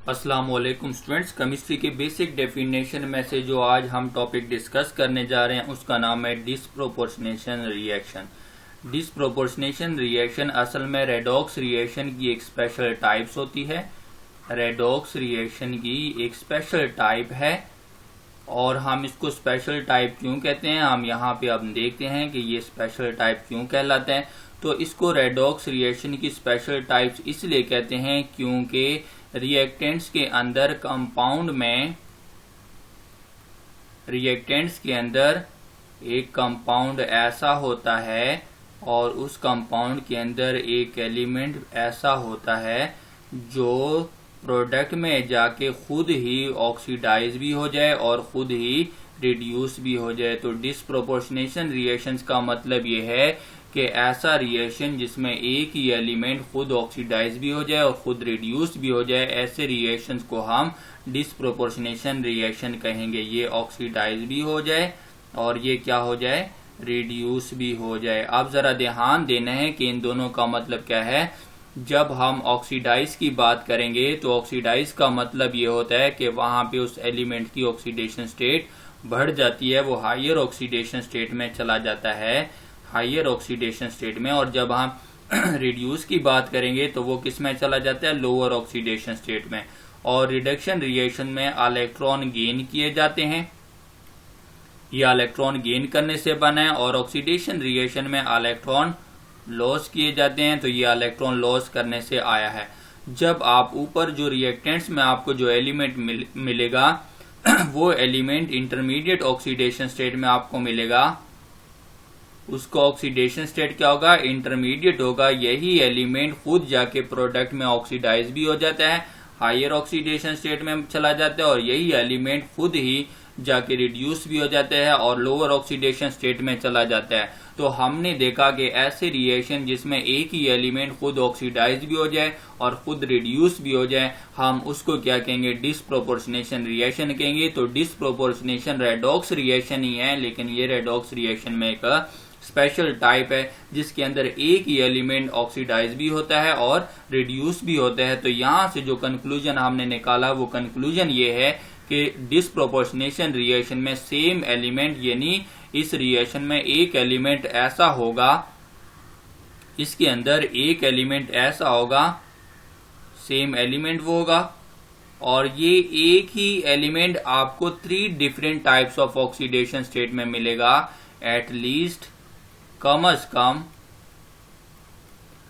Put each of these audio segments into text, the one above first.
अस्सलामुअलैकुम students, chemistry के basic definition में से जो आज हम टॉपिक डिस्कस करने जा रहे हैं उसका नाम है डिसप्रोपोर्शनेशन रिएक्शन। डिसप्रोपोर्शनेशन रिएक्शन असल में रेडॉक्स रिएक्शन की एक स्पेशल टाइप्स होती है। रेडॉक्स रिएक्शन की एक स्पेशल टाइप है और हम इसको स्पेशल टाइप क्यों कहते हैं, हम यहाँ पे अब देखते हैं कि ये स्पेशल टाइप क्यों कहलाते हैं। तो इसको रेडॉक्स रिएक्शन की स्पेशल टाइप्स इसलिए कहते हैं क्योंकि रिएक्टेंट्स के अंदर एक कंपाउंड ऐसा होता है और उस कंपाउंड के अंदर एक एलिमेंट ऐसा होता है जो प्रोडक्ट में जाके खुद ही ऑक्सीडाइज भी हो जाए और खुद ही रिड्यूस भी हो जाए। तो डिसप्रोपोर्शनेशन रिएक्शंस का मतलब ये है कि ऐसा रिएक्शन जिसमें एक ही एलिमेंट खुद ऑक्सीडाइज भी हो जाए और खुद रिड्यूस भी हो जाए, ऐसे रिएक्शंस को हम डिसप्रोपोर्शनेशन रिएक्शन कहेंगे। ये ऑक्सीडाइज भी हो जाए और ये क्या हो जाए, रिड्यूस भी हो जाए। अब जरा ध्यान देना है कि इन दोनों का मतलब क्या है। जब हम ऑक्सीडाइज की बात करेंगे तो ऑक्सीडाइज का मतलब ये होता है कि वहां पे उस एलिमेंट की ऑक्सीडेशन स्टेट बढ़ जाती है, वो हायर ऑक्सीडेशन स्टेट में चला जाता है, हायर ऑक्सीडेशन स्टेट में। और जब हम रिड्यूस की बात करेंगे तो वो किस में चला जाता है, लोअर ऑक्सीडेशन स्टेट में। और रिडक्शन रिएक्शन में इलेक्ट्रॉन गेन किए जाते हैं, ये इलेक्ट्रॉन गेन करने से बना है। और ऑक्सीडेशन रिएक्शन में इलेक्ट्रॉन लॉस किए जाते हैं, तो ये इलेक्ट्रॉन लॉस करने से आया है। जब आप ऊपर जो रिएक्टेंट्स में आपको जो एलिमेंट मिलेगा वो एलिमेंट इंटरमीडिएट ऑक्सीडेशन स्टेट में आपको मिलेगा, उसका ऑक्सीडेशन स्टेट क्या होगा, इंटरमीडिएट होगा। यही एलिमेंट खुद जाके प्रोडक्ट में ऑक्सीडाइज भी हो जाता है, हायर ऑक्सीडेशन स्टेट में चला जाता है, और यही एलिमेंट खुद ही जाके रिड्यूस भी हो जाता है और लोअर ऑक्सीडेशन स्टेट में चला जाता है। तो हमने देखा कि ऐसे रिएक्शन जिसमें एक ही एलिमेंट खुद ऑक्सीडाइज भी हो जाए और खुद रिड्यूस भी हो जाए, हम उसको क्या कहेंगे, डिसप्रोपोर्शनेशन रिएक्शन कहेंगे। तो डिसप्रोपोर्शनेशन रेडॉक्स रिएक्शन ही है, लेकिन ये रेडॉक्स रिएक्शन में एक स्पेशल टाइप है जिसके अंदर एक ही एलिमेंट ऑक्सीडाइज भी होता है और रिड्यूस भी होता है। तो यहां से जो कंक्लूजन हमने निकाला वो कंक्लूजन ये है कि डिसप्रोपोर्शनेशन रिएक्शन में सेम एलिमेंट, यानी इस रिएक्शन में एक एलिमेंट ऐसा होगा, इसके अंदर एक एलिमेंट ऐसा होगा, सेम एलिमेंट वो होगा, और ये एक ही एलिमेंट आपको 3 different types of oxidation state में मिलेगा। एटलीस्ट कम अज कम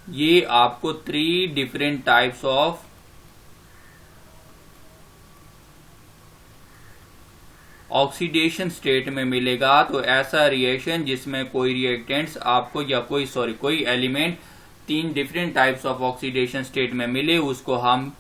ये आपको 3 different types of oxidation state में मिलेगा। तो ऐसा रिएक्शन जिसमें कोई रिएक्टेंट्स आपको या कोई element 3 different types of oxidation state में मिले, उसको हम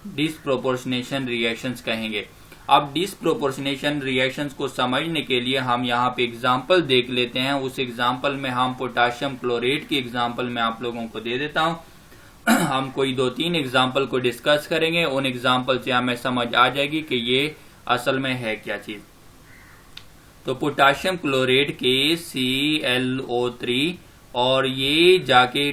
डिसप्रोपोर्शनेशन रिएक्शंस कहेंगे। अब डिसप्रोपोर्शनेशन रिएक्शंस को समझने के लिए हम यहाँ पे एग्जांपल देख लेते हैं। उस एग्जांपल में हम पोटाशियम क्लोरेट की एग्जांपल में आप लोगों को दे देता हूं। हम कोई 2-3 एग्जांपल को डिस्कस करेंगे, उन एग्जांपल से हमें समझ आ जाएगी कि ये असल में है क्या चीज। तो पोटाशियम क्लोरेट के ClO3 और ये जाके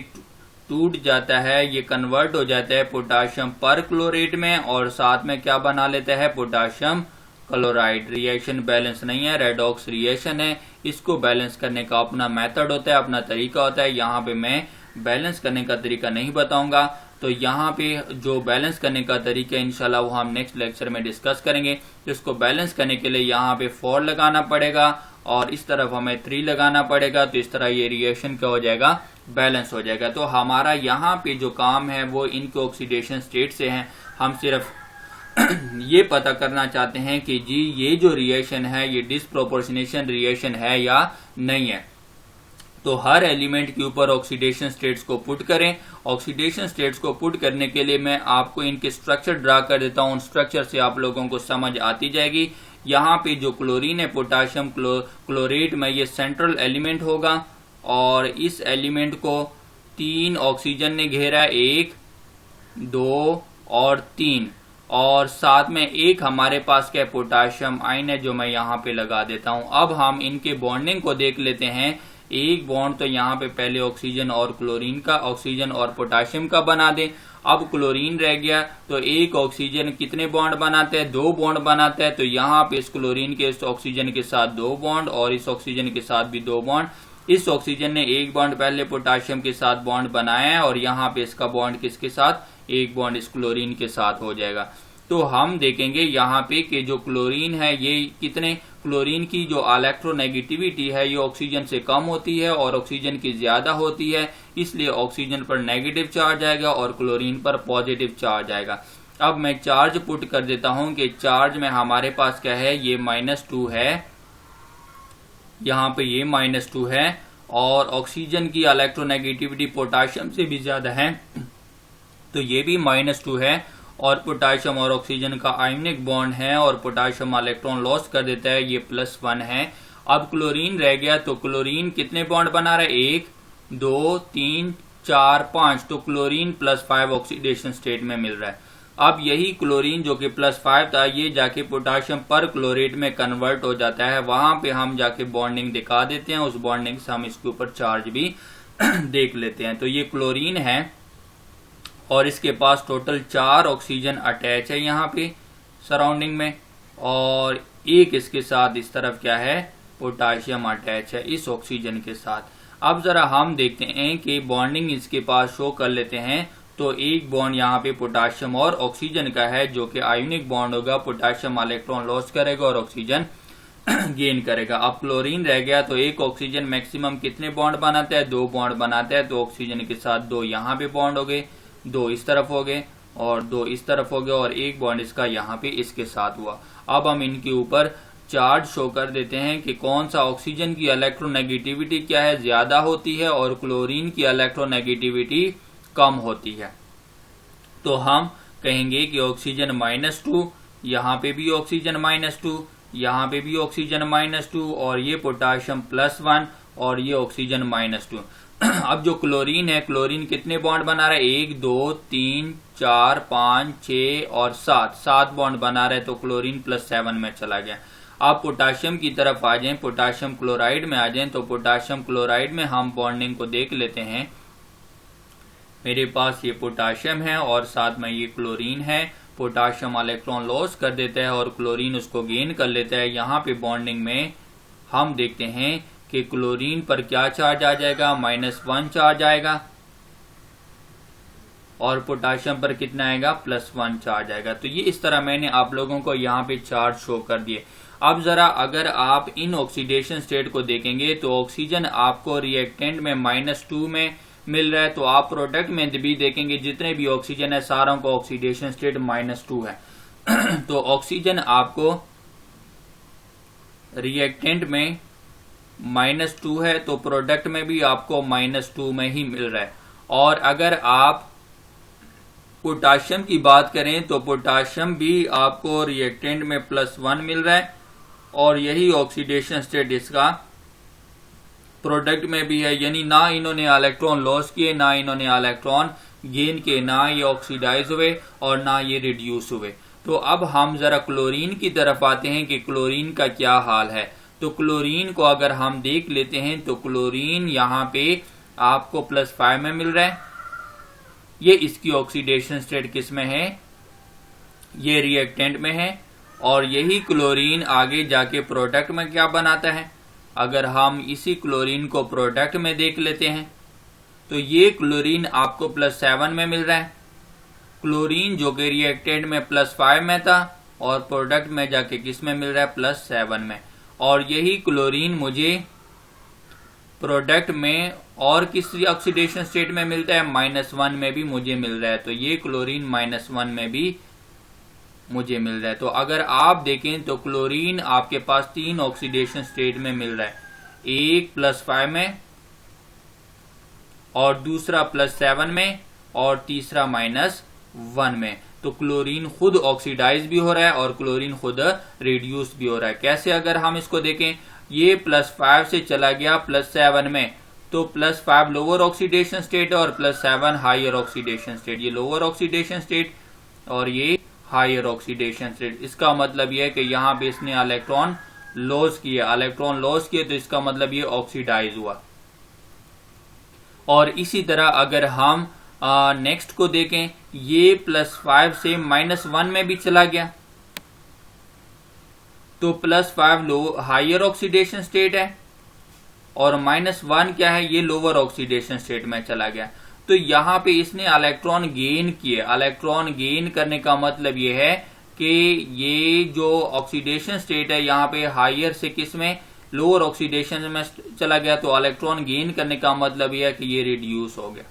टूट जाता है, ये कन्वर्ट हो जाता है पोटाशियम पर क्लोरेट में और साथ में क्या बना लेता है, पोटाशियम क्लोराइड। रिएक्शन बैलेंस नहीं है, रेडॉक्स रिएक्शन है। इसको बैलेंस करने का अपना मेथड होता है, अपना तरीका होता है। यहाँ पे मैं बैलेंस करने का तरीका नहीं बताऊंगा। तो यहाँ पे जो बैलेंस करने का तरीका इंशाल्लाह वो हम नेक्स्ट लेक्चर में डिस्कस करेंगे। तो इसको बैलेंस करने के लिए यहाँ पे 4 लगाना पड़ेगा और इस तरफ हमें 3 लगाना पड़ेगा। तो इस तरह ये रिएक्शन क्या हो जाएगा, बैलेंस हो जाएगा। तो हमारा यहाँ पे जो काम है वो इनके ऑक्सीडेशन स्टेट से है। हम सिर्फ ये पता करना चाहते हैं कि जी ये जो रिएक्शन है ये डिसप्रोपोर्शनेशन रिएक्शन है या नहीं है। तो हर एलिमेंट के ऊपर ऑक्सीडेशन स्टेट्स को पुट करें। ऑक्सीडेशन स्टेट्स को पुट करने के लिए मैं आपको इनके स्ट्रक्चर ड्रा कर देता हूं, उन स्ट्रक्चर से आप लोगों को समझ आती जाएगी। यहाँ पे जो क्लोरीन है पोटाशियम क्लोरेट में, ये सेंट्रल एलिमेंट होगा और इस एलिमेंट को 3 ऑक्सीजन ने घेरा, 1, 2 और 3, और साथ में एक हमारे पास क्या पोटाशियम आयन है जो मैं यहाँ पे लगा देता हूं। अब हम इनके बॉन्डिंग को देख लेते हैं एक बॉन्ड तो यहाँ पे पहले ऑक्सीजन और क्लोरीन का, ऑक्सीजन और पोटाशियम का बना दें। अब क्लोरीन रह गया तो एक ऑक्सीजन कितने बॉन्ड बनाते हैं, 2 बॉन्ड बनाता है। तो यहाँ पे इस क्लोरीन के इस ऑक्सीजन के साथ 2 बॉन्ड और इस ऑक्सीजन के साथ भी 2 बॉन्ड। इस ऑक्सीजन ने एक बॉन्ड पहले पोटाशियम के साथ बॉन्ड बनाया है और यहाँ पे इसका बॉन्ड किसके साथ, एक बॉन्ड इस क्लोरीन के साथ हो जाएगा। तो हम देखेंगे यहाँ पे कि जो क्लोरीन है ये कितने, क्लोरीन की जो इलेक्ट्रोनेगेटिविटी है ये ऑक्सीजन से कम होती है और ऑक्सीजन की ज्यादा होती है, इसलिए ऑक्सीजन पर नेगेटिव चार्ज आएगा और क्लोरीन पर पॉजिटिव चार्ज आएगा। अब मैं चार्ज पुट कर देता हूं कि चार्ज में हमारे पास क्या है, ये -2 है, यहाँ पे ये -2 है और ऑक्सीजन की इलेक्ट्रोनेगेटिविटी पोटाशियम से भी ज्यादा है तो ये भी -2 है और पोटाशियम और ऑक्सीजन का आयनिक बॉन्ड है और पोटाशियम इलेक्ट्रॉन लॉस कर देता है, ये +1 है। अब क्लोरीन रह गया तो क्लोरीन कितने बॉन्ड बना रहा है, 1 2 3 4 5, तो क्लोरीन +5 ऑक्सीडेशन स्टेट में मिल रहा है। अब यही क्लोरीन जो कि +5 था ये जाके पोटाशियम पर क्लोरेट में कन्वर्ट हो जाता है, वहां पे हम जाके बॉन्डिंग दिखा देते हैं, उस बॉन्डिंग से हम इसके ऊपर चार्ज भी देख लेते हैं। तो ये क्लोरीन है और इसके पास टोटल 4 ऑक्सीजन अटैच है यहाँ पे सराउंडिंग में और एक इसके साथ इस तरफ क्या है, पोटाशियम अटैच है इस ऑक्सीजन के साथ। अब जरा हम देखते हैं कि बॉन्डिंग इसके पास शो कर लेते हैं। तो एक बॉन्ड यहाँ पे पोटाशियम और ऑक्सीजन का है जो कि आयोनिक बॉन्ड होगा, पोटाशियम इलेक्ट्रॉन लॉस करेगा और ऑक्सीजन गेन करेगा। अब क्लोरीन रह गया तो एक ऑक्सीजन मैक्सिमम कितने बॉन्ड बनाता है, 2 बॉन्ड बनाता है। तो ऑक्सीजन के साथ 2 यहाँ पे बॉन्ड हो गए, 2 इस तरफ हो गए और 2 इस तरफ हो गए और एक बॉन्ड इसका यहाँ पे इसके साथ हुआ। अब हम इनके ऊपर चार्ज शो कर देते हैं कि कौन सा ऑक्सीजन की इलेक्ट्रोनेगेटिविटी क्या है, ज्यादा होती है और क्लोरीन की इलेक्ट्रोनेगेटिविटी कम होती है। तो हम कहेंगे कि ऑक्सीजन -2, यहाँ पे भी ऑक्सीजन -2, यहाँ पे भी ऑक्सीजन -2 और ये पोटाशियम +1 और ये ऑक्सीजन -2। अब जो क्लोरीन है, क्लोरीन कितने बॉन्ड बना रहा है, 1 2 3 4 5 6 और 7 बॉन्ड बना रहा है। तो क्लोरीन +7 में चला गया। आप पोटाशियम की तरफ आ जाएं, पोटाशियम क्लोराइड में आ जाएं। तो पोटाशियम क्लोराइड में हम बॉन्डिंग को देख लेते हैं। मेरे पास ये पोटाशियम है और साथ में ये क्लोरीन है। पोटाशियम इलेक्ट्रॉन लॉस कर देता है और क्लोरीन उसको गेन कर लेता है। यहाँ पे बॉन्डिंग में हम देखते हैं कि क्लोरीन पर क्या चार्ज आ जाएगा, -1 चार्ज आएगा और पोटाशियम पर कितना आएगा, +1 चार्ज आएगा। तो ये इस तरह मैंने आप लोगों को यहाँ पे चार्ज शो कर दिए। अब जरा अगर आप इन ऑक्सीडेशन स्टेट को देखेंगे तो ऑक्सीजन आपको रिएक्टेंट में -2 में मिल रहा है, तो आप प्रोडक्ट में भी देखेंगे जितने भी ऑक्सीजन है सारों को ऑक्सीडेशन स्टेट -2 है। तो ऑक्सीजन आपको रिएक्टेंट में -2 है तो प्रोडक्ट में भी आपको -2 में ही मिल रहा है। और अगर आप पोटाशियम की बात करें तो पोटाशियम भी आपको रिएक्टेंट में +1 मिल रहा है और यही ऑक्सीडेशन स्टेट इसका प्रोडक्ट में भी है, यानी ना इन्होंने इलेक्ट्रॉन लॉस किए, ना इन्होंने इलेक्ट्रॉन गेन किए, ना ये ऑक्सीडाइज हुए और ना ये रिड्यूस हुए। तो अब हम जरा क्लोरीन की तरफ आते हैं कि क्लोरीन का क्या हाल है। तो क्लोरीन को अगर हम देख लेते हैं तो क्लोरीन यहाँ पे आपको +5 में मिल रहा है। ये इसकी ऑक्सीडेशन स्टेट किस में है, ये रिएक्टेंट में है और यही क्लोरीन आगे जाके प्रोडक्ट में क्या बनाता है। अगर हम इसी क्लोरीन को प्रोडक्ट में देख लेते हैं तो ये क्लोरीन आपको +7 में मिल रहा है। क्लोरीन जो कि रिएक्टेंट में +5 में था और प्रोडक्ट में जाके किस में मिल रहा है, +7 में। और यही क्लोरीन मुझे प्रोडक्ट में और किसी ऑक्सीडेशन स्टेट में मिलता है, -1 में भी मुझे मिल रहा है। तो ये क्लोरीन -1 में भी मुझे मिल रहा है। तो अगर आप देखें तो क्लोरीन आपके पास 3 ऑक्सीडेशन स्टेट में मिल रहा है, एक +5 में और दूसरा +7 में और तीसरा -1 में। तो क्लोरीन खुद ऑक्सीडाइज भी हो रहा है और क्लोरीन खुद रिड्यूस भी हो रहा है। कैसे, अगर हम इसको देखें, ये +5 से चला गया +7 में, तो +5 लोअर ऑक्सीडेशन स्टेट और +7 हायर ऑक्सीडेशन स्टेट। ये लोअर ऑक्सीडेशन स्टेट और ये हायर ऑक्सीडेशन स्टेट। इसका मतलब यह है कि यहाँ पे इसने इलेक्ट्रॉन लॉस किया, इलेक्ट्रॉन लॉस किए तो इसका मतलब ये ऑक्सीडाइज हुआ। और इसी तरह अगर हम नेक्स्ट को देखें, ये +5 से -1 में भी चला गया, तो +5 लो हायर ऑक्सीडेशन स्टेट है और -1 क्या है, ये लोअर ऑक्सीडेशन स्टेट में चला गया। तो यहाँ पे इसने इलेक्ट्रॉन गेन किए। इलेक्ट्रॉन गेन करने का मतलब ये है कि ये जो ऑक्सीडेशन स्टेट है यहाँ पे हायर से किस में, लोअर ऑक्सीडेशन में चला गया। तो इलेक्ट्रॉन गेन करने का मतलब यह है कि ये रिड्यूस हो गया।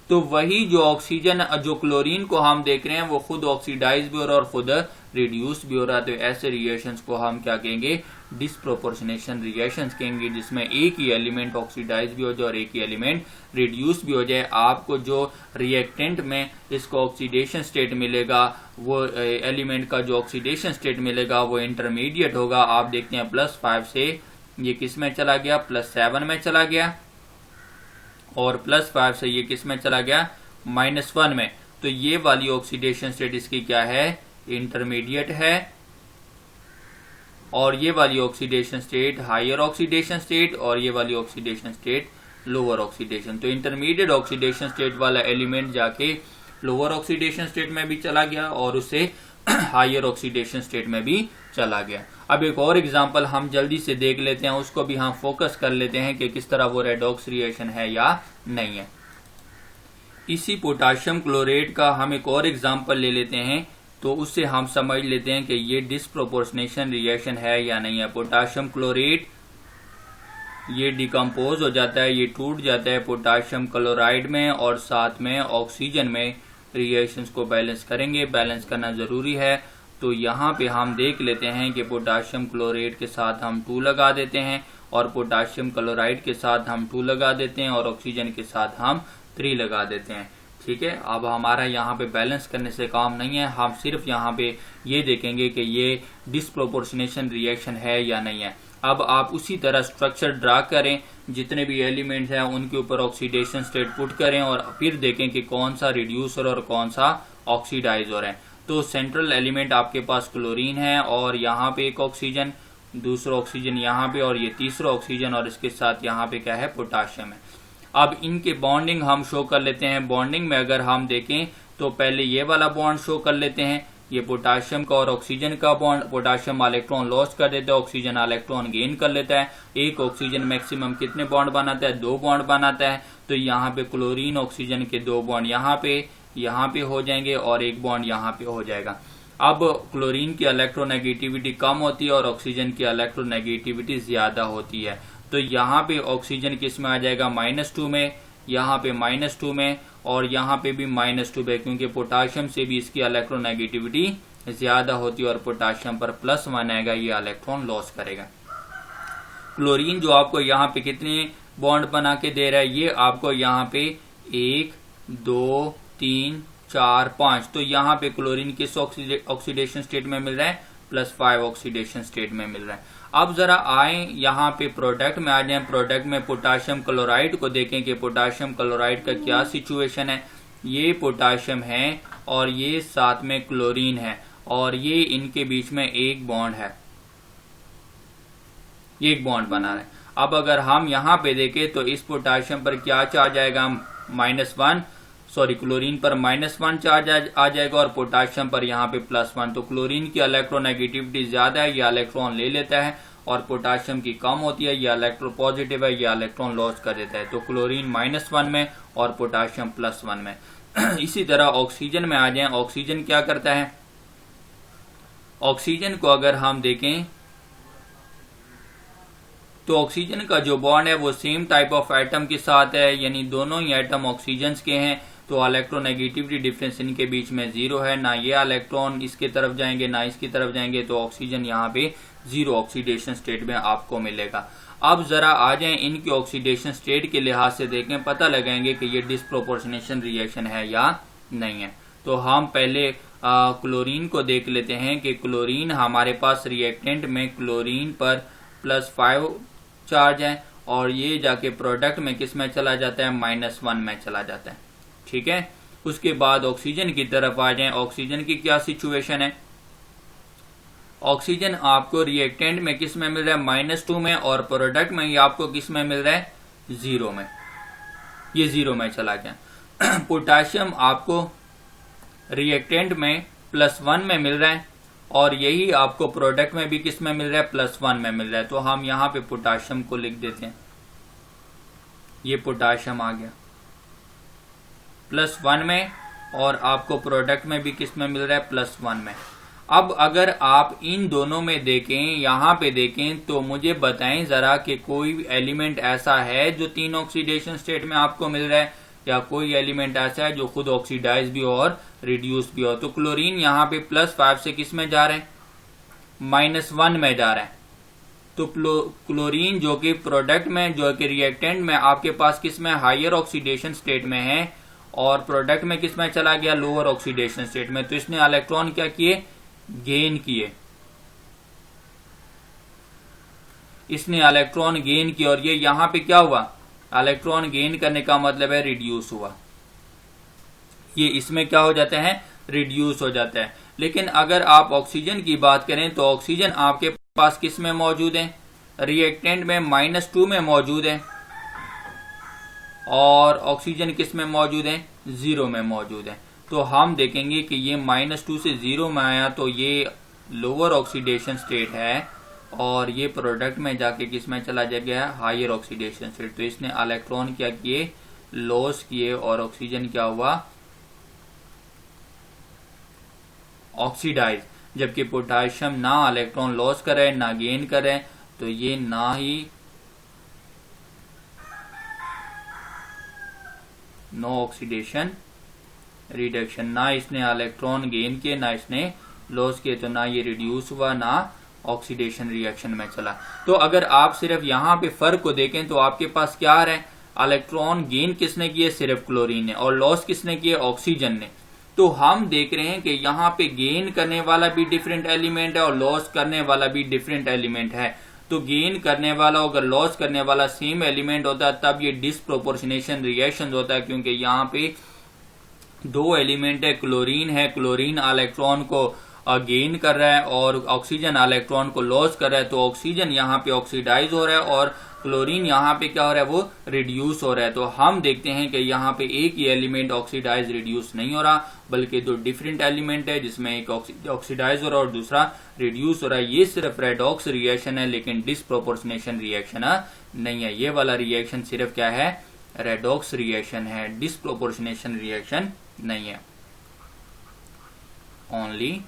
तो वही जो ऑक्सीजन, जो क्लोरीन को हम देख रहे हैं वो खुद ऑक्सीडाइज भी हो रहा है और खुद रिड्यूस भी हो रहा है। तो ऐसे रिएक्शंस को हम क्या कहेंगे, डिस्प्रोपोर्शनेशन रिएक्शंस कहेंगे, जिसमें एक ही एलिमेंट ऑक्सीडाइज भी हो जाए और एक ही एलिमेंट रिड्यूस भी हो जाए। आपको जो रिएक्टेंट में इसको ऑक्सीडेशन स्टेट मिलेगा, वो एलिमेंट का जो ऑक्सीडेशन स्टेट मिलेगा वो इंटरमीडिएट होगा। आप देखते हैं +5 से ये किस में चला गया, +7 में चला गया, और +5 से ये किस में चला गया, -1 में। तो ये वाली ऑक्सीडेशन स्टेट इसकी क्या है, इंटरमीडिएट है, और ये वाली oxidation state higher oxidation state, और ये वाली ऑक्सीडेशन स्टेट लोअर ऑक्सीडेशन। तो इंटरमीडिएट ऑक्सीडेशन स्टेट वाला एलिमेंट जाके लोअर ऑक्सीडेशन स्टेट में भी चला गया और उससे हायर ऑक्सीडेशन स्टेट में भी चला गया। अब एक और एग्जांपल हम जल्दी से देख लेते हैं, उसको भी हम फोकस कर लेते हैं कि किस तरह वो रेडॉक्स रिएक्शन है या नहीं है। इसी पोटाशियम क्लोरेट का हम एक और एग्जांपल ले लेते हैं, तो उससे हम समझ लेते हैं कि ये डिस्प्रोपोर्शनेशन रिएक्शन है या नहीं है। पोटाशियम क्लोरेट ये डिकम्पोज हो जाता है, ये टूट जाता है पोटाशियम क्लोराइड में, और साथ में ऑक्सीजन में रिएक्शंस को बैलेंस करेंगे। बैलेंस करना जरूरी है। तो यहाँ पे हम देख लेते हैं कि पोटाशियम क्लोरेट के साथ हम 2 लगा देते हैं, और पोटाशियम क्लोराइड के साथ हम 2 लगा देते हैं, और ऑक्सीजन के साथ हम 3 लगा देते हैं। ठीक है, अब हमारा यहाँ पे बैलेंस करने से काम नहीं है, हम सिर्फ यहाँ पे ये देखेंगे कि ये डिस्प्रोपोर्शनेशन रिएक्शन है या नहीं है। अब आप उसी तरह स्ट्रक्चर ड्रा करें, जितने भी एलिमेंट्स हैं उनके ऊपर ऑक्सीडेशन स्टेट पुट करें, और फिर देखें कि कौन सा रिड्यूसर और कौन सा ऑक्सीडाइज हो रहा है। तो सेंट्रल एलिमेंट आपके पास क्लोरीन है, और यहाँ पे एक ऑक्सीजन, दूसरा ऑक्सीजन यहाँ पे, और ये तीसरा ऑक्सीजन, और इसके साथ यहाँ पे क्या है, पोटाशियम है। अब इनके बॉन्डिंग हम शो कर लेते हैं। बॉन्डिंग में अगर हम देखें तो पहले ये वाला बॉन्ड शो कर लेते हैं, ये पोटाशियम का और ऑक्सीजन का बॉन्ड। पोटाशियम इलेक्ट्रॉन लॉस कर देता है, ऑक्सीजन इलेक्ट्रॉन गेन कर लेता है। एक ऑक्सीजन मैक्सिमम कितने बॉन्ड बनाता है, 2 बॉन्ड बनाता है। तो यहाँ पे क्लोरीन ऑक्सीजन के 2 बॉन्ड यहाँ पे हो जाएंगे, और एक बॉन्ड यहाँ पे हो जाएगा। अब क्लोरीन की इलेक्ट्रोनेगेटिविटी कम होती है और ऑक्सीजन की इलेक्ट्रोनेगेटिविटी ज्यादा होती है। तो यहाँ पे ऑक्सीजन किस में आ जाएगा, -2 में, यहाँ पे -2 में, और यहाँ पे भी -2 में, क्योंकि पोटाशियम से भी इसकी इलेक्ट्रोनेगेटिविटी ज्यादा होती है, और पोटाशियम पर +1 आएगा, ये इलेक्ट्रॉन लॉस करेगा। क्लोरीन जो आपको यहाँ पे कितने बॉन्ड बना के दे रहा है, ये आपको यहाँ पे 1 2 3 4 5, तो यहाँ पे क्लोरीन किस ऑक्सीडेशन स्टेट में मिल रहा है, +5 ऑक्सीडेशन स्टेट में मिल रहा है। अब जरा आए यहाँ पे प्रोडक्ट में आ जाए। प्रोडक्ट में पोटाशियम क्लोराइड को देखें कि पोटाशियम क्लोराइड का क्या सिचुएशन है। ये पोटाशियम है और ये साथ में क्लोरीन है, और ये इनके बीच में एक बॉन्ड है, एक बॉन्ड बना रहा है। अब अगर हम यहाँ पे देखें तो इस पोटाशियम पर क्या चार्ज आएगा, -1, सॉरी क्लोरीन पर -1 चार्ज आ जाएगा, और पोटाशियम पर यहाँ पे +1। तो क्लोरीन की इलेक्ट्रोनेगेटिविटी ज्यादा है, ये इलेक्ट्रॉन ले लेता है, और पोटाशियम की कम होती है, ये इलेक्ट्रो पॉजिटिव है, ये इलेक्ट्रॉन लॉस कर देता है। तो क्लोरीन -1 में और पोटाशियम +1 में। इसी तरह ऑक्सीजन में आ जाए। ऑक्सीजन क्या करता है, ऑक्सीजन को अगर हम देखें तो ऑक्सीजन का जो बॉन्ड है वो सेम टाइप ऑफ एटम के साथ है, यानी दोनों ही एटम ऑक्सीजन के हैं। तो इलेक्ट्रोनेगेटिविटी डिफरेंस इनके बीच में 0 है, ना ये इलेक्ट्रॉन इसके तरफ जाएंगे ना इसकी तरफ जाएंगे। तो ऑक्सीजन यहाँ पे 0 ऑक्सीडेशन स्टेट में आपको मिलेगा। अब जरा आ जाए इनकी ऑक्सीडेशन स्टेट के लिहाज से देखें, पता लगाएंगे कि ये डिस्प्रोपोर्शनेशन रिएक्शन है या नहीं है। तो हम पहले क्लोरीन को देख लेते हैं कि क्लोरीन हमारे पास रिएक्टेंट में क्लोरीन पर +5 चार्ज है, और ये जाके प्रोडक्ट में किस में चला जाता है, -1 में चला जाता है। ठीक है, उसके बाद ऑक्सीजन की तरफ आ जाएं। ऑक्सीजन की क्या सिचुएशन है, ऑक्सीजन आपको रिएक्टेंट में किस में मिल रहा है, -2 में, और प्रोडक्ट में ये आपको किस में मिल रहा है, 0 में। ये 0 में चला गया। पोटाशियम आपको रिएक्टेंट में +1 में मिल रहा है और यही आपको प्रोडक्ट में भी किस में मिल रहा है, +1 में मिल रहा है। तो हम यहां पे पोटाशियम को लिख देते हैं, ये पोटाशियम आ गया +1 में और आपको प्रोडक्ट में भी किस में मिल रहा है, +1 में। अब अगर आप इन दोनों में देखें, यहां पे देखें, तो मुझे बताएं जरा कि कोई एलिमेंट ऐसा है जो 3 ऑक्सीडेशन स्टेट में आपको मिल रहा है, या कोई एलिमेंट ऐसा है जो खुद ऑक्सीडाइज भी हो और रिड्यूस भी हो। तो क्लोरीन यहाँ पे +5 से किस में जा रहे हैं, -1 में जा रहा है। तो क्लोरीन जो कि प्रोडक्ट में, जो कि रिएक्टेंट में आपके पास किस में, हायर ऑक्सीडेशन स्टेट में है, और प्रोडक्ट में किस में चला गया, लोअर ऑक्सीडेशन स्टेट में। तो इसने इलेक्ट्रॉन क्या किए, गेन किए, इसने इलेक्ट्रॉन गेन किया। और ये यहां पे क्या हुआ, इलेक्ट्रॉन गेन करने का मतलब है रिड्यूस हुआ, ये इसमें क्या हो जाते हैं, रिड्यूस हो जाता है। लेकिन अगर आप ऑक्सीजन की बात करें तो ऑक्सीजन आपके पास किस में मौजूद है, रिएक्टेंट में -2 में मौजूद है, और ऑक्सीजन किस में मौजूद है, 0 में मौजूद है। तो हम देखेंगे कि ये -2 से 0 में आया, तो ये लोअर ऑक्सीडेशन स्टेट है, और ये प्रोडक्ट में जाके किस में चला गया, हायर ऑक्सीडेशन स्टेट। तो इसने इलेक्ट्रॉन क्या किए, लॉस किए, और ऑक्सीजन क्या हुआ, ऑक्सीडाइज। जबकि पोटाशियम ना इलेक्ट्रॉन लॉस कर रहे ना गेन कर रहे, तो ये ना ही नो ऑक्सीडेशन रिडक्शन, ना इसने इलेक्ट्रॉन गेन किए ना इसने लॉस किए, तो ना ये रिड्यूस हुआ ना ऑक्सीडेशन रिएक्शन में चला। तो अगर आप सिर्फ यहां पे फर्क को देखें तो आपके पास क्या आ रहा है, इलेक्ट्रॉन गेन किसने किए, सिर्फ क्लोरीन ने, और लॉस किसने किए, ऑक्सीजन ने। तो हम देख रहे हैं कि यहाँ पे गेन करने वाला भी डिफरेंट एलिमेंट है और लॉस करने वाला भी डिफरेंट एलिमेंट है। तो गेन करने वाला अगर लॉस करने वाला सेम एलिमेंट होता है तब ये डिसप्रोपोर्शनेशन रिएक्शन होता है, क्योंकि यहाँ पे 2 एलिमेंट है, क्लोरीन इलेक्ट्रॉन को गेन कर रहा है और ऑक्सीजन इलेक्ट्रॉन को लॉस कर रहा है। तो ऑक्सीजन यहाँ पे ऑक्सीडाइज हो रहा है और क्लोरीन यहाँ पे क्या हो रहा है, वो रिड्यूस हो रहा है। तो हम देखते हैं कि यहाँ पे एक ही एलिमेंट ऑक्सीडाइज रिड्यूस नहीं हो रहा, बल्कि 2 डिफरेंट एलिमेंट है, जिसमें एक ऑक्सीडाइज हो रहा है और दूसरा रिड्यूस हो रहा है। ये सिर्फ रेडॉक्स रिएक्शन है, लेकिन डिसप्रोपोर्शनेशन रिएक्शन नहीं है। ये वाला रिएक्शन सिर्फ क्या है, रेडॉक्स रिएक्शन है, डिसप्रोपोर्शनेशन रिएक्शन नहीं है, only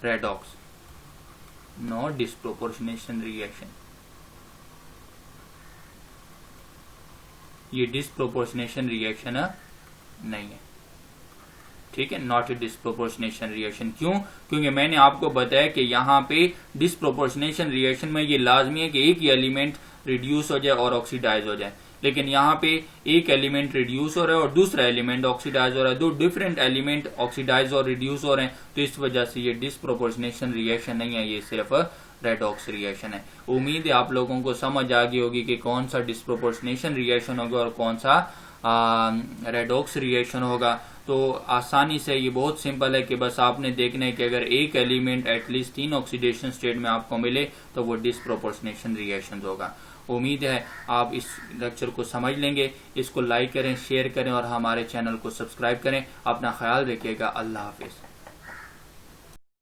redox, no disproportionation reaction. ये डिसप्रोपोर्शनेशन रिएक्शन नहीं है, ठीक है, नॉट ए डिसप्रोपोर्शनेशन रिएक्शन। क्यों, क्योंकि मैंने आपको बताया कि यहाँ पे डिसप्रोपोर्शनेशन रिएक्शन में ये लाजमी है कि एक ही एलिमेंट रिड्यूस हो जाए और ऑक्सीडाइज हो जाए, लेकिन यहाँ पे एक एलिमेंट रिड्यूस हो रहा है और दूसरा एलिमेंट ऑक्सीडाइज हो रहा है, 2 डिफरेंट एलिमेंट ऑक्सीडाइज और रिड्यूस हो रहे हैं। तो इस वजह से ये डिसप्रोपोर्शनेशन रिएक्शन नहीं है, ये सिर्फ रेडॉक्स रिएक्शन है। उम्मीद है आप लोगों को समझ आ गई होगी कि कौन सा डिसप्रोपोर्शनेशन रिएक्शन होगा और कौन सा रेडॉक्स रिएक्शन होगा। तो आसानी से ये बहुत सिंपल है कि बस आपने देखना है कि अगर एक एलिमेंट एटलीस्ट 3 ऑक्सीडेशन स्टेट में आपको मिले तो वो डिसप्रोपोर्शनेशन रिएक्शन होगा। उम्मीद है आप इस लेक्चर को समझ लेंगे। इसको लाइक करें, शेयर करें और हमारे चैनल को सब्सक्राइब करें। अपना ख्याल रखिएगा। अल्लाह हाफिज।